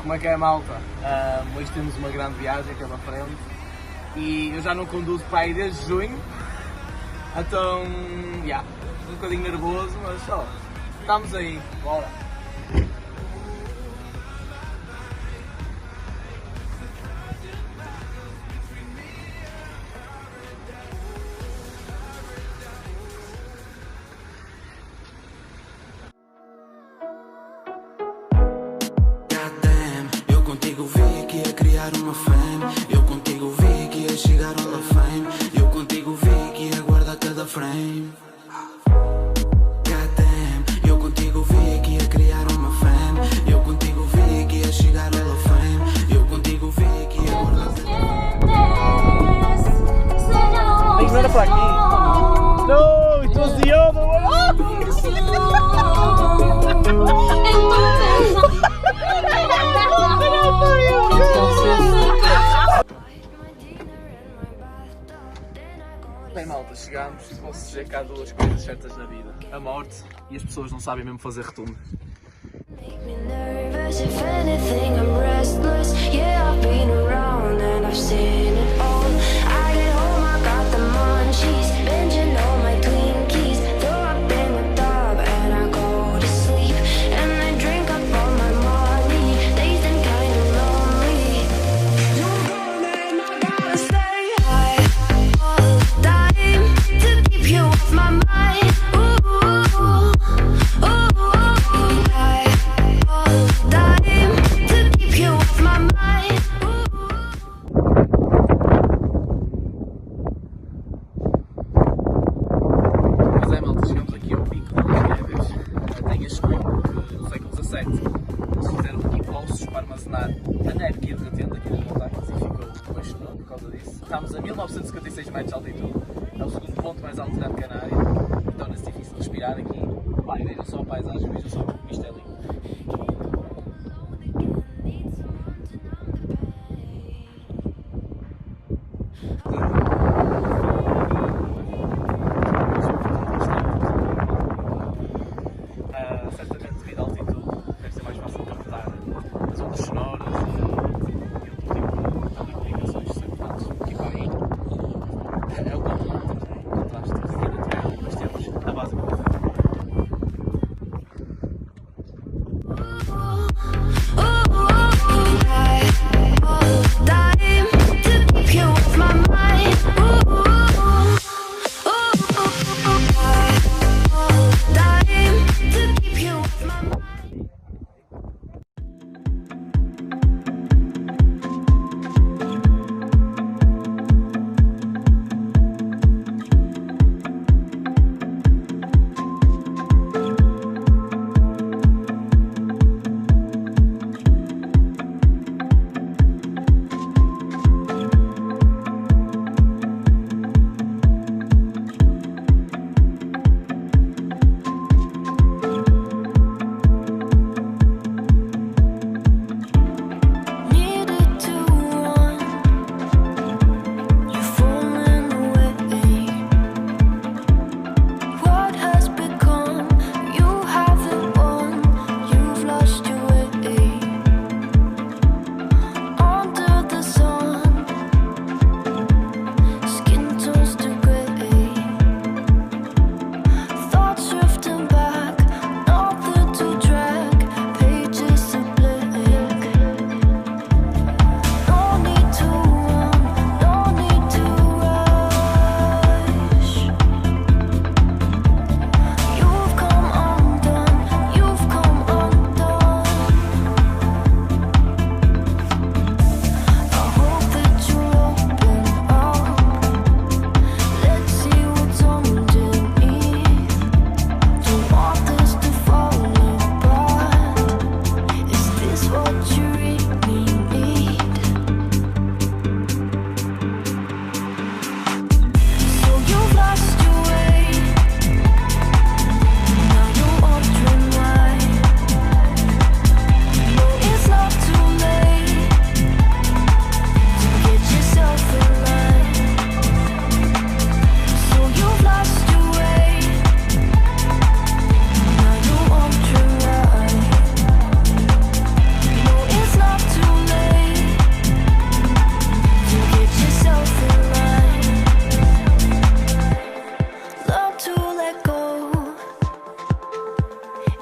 Como é que é, malta? Hoje temos uma grande viagem pela frente e eu já não conduzo para aí desde junho, então, um bocadinho nervoso, mas só, estamos aí, bora! Uma fame. Eu contigo vi que ia chegar ao Hall of Fame. Eu contigo vi que ia guardar cada frame. Goddamn, eu contigo vi que ia criar uma fame. Eu contigo vi que ia chegar ao Hall of Fame. Eu contigo vi que ia guardar cada frame. Tem que ver para aqui. No, it was the other one. Bem, malta, chegámos. Posso dizer que há duas coisas certas na vida: a morte e as pessoas não sabem mesmo fazer retundo. Eles fizeram aqui poços para armazenar a neve que ia derretendo aqui nas montanhas e ficou baixo por causa disso. Estamos a 1956 metros de altitude, é o segundo ponto mais alto da Canária, e torna-se difícil respirar aqui. Vai, vejam só a paisagem, vejam só como isto é lindo. Certamente devido à altitude deve ser mais fácil captar as ondas sonoras e outro tipo de comunicações importantes aqui para aí. É o contraste aqui natural, mas temos a base.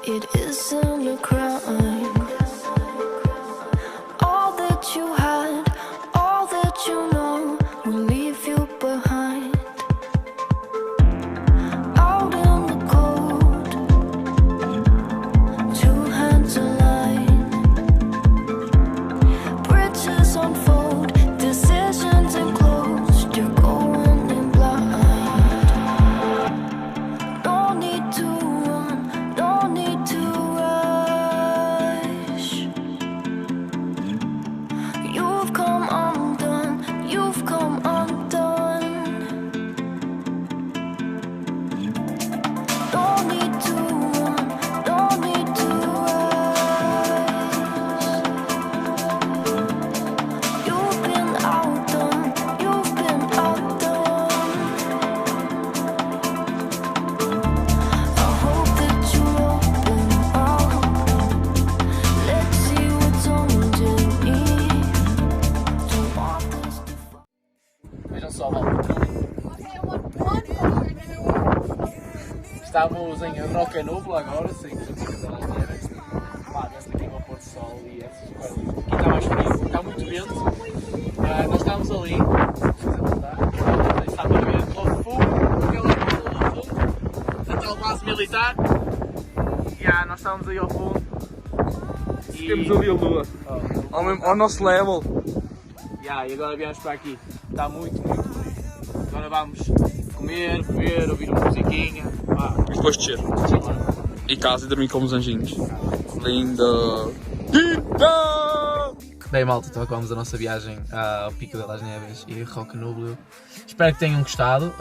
It isn't a crime. All that you had, all that you know, will leave you behind. Out in the cold, two hands align. Bridges unfold, decisions enclosed. You're going in blind. No need to run, no need to rush. You've come undone, you've come undone. No need to run, no need to rush. You've been outdone, you've been outdone. I hope that you open up. Let's see what's underneath. Don't want this to Vejam só, malta. Estamos em Rocanúbula agora, sim. Pá, desta aqui é o pôr do sol e essas coisas. Aqui está mais frio, está muito vento. Nós estamos ali. Está para ver ao fundo, aquela coisa ao fundo, a tal base militar. Nós estamos aí ao fundo. E Temos ali a lua, ao nosso level. e agora viemos para aqui. Está muito bonito. Agora vamos comer, beber, ouvir uma musiquinha. E depois descer. E casa e dormir como os anjinhos. Linda! Linda! Bem, malta, então acabamos a nossa viagem ao Pico de las Neves e Rocanúbula. Espero que tenham gostado.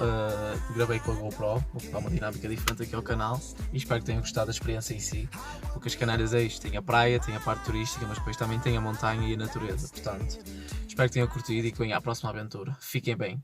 Gravei com a GoPro, vou dar uma dinâmica diferente aqui ao canal. E espero que tenham gostado da experiência em si. Porque as Canárias é isto: tem a praia, tem a parte turística, mas depois também tem a montanha e a natureza. Portanto, espero que tenham curtido e que venham à próxima aventura. Fiquem bem.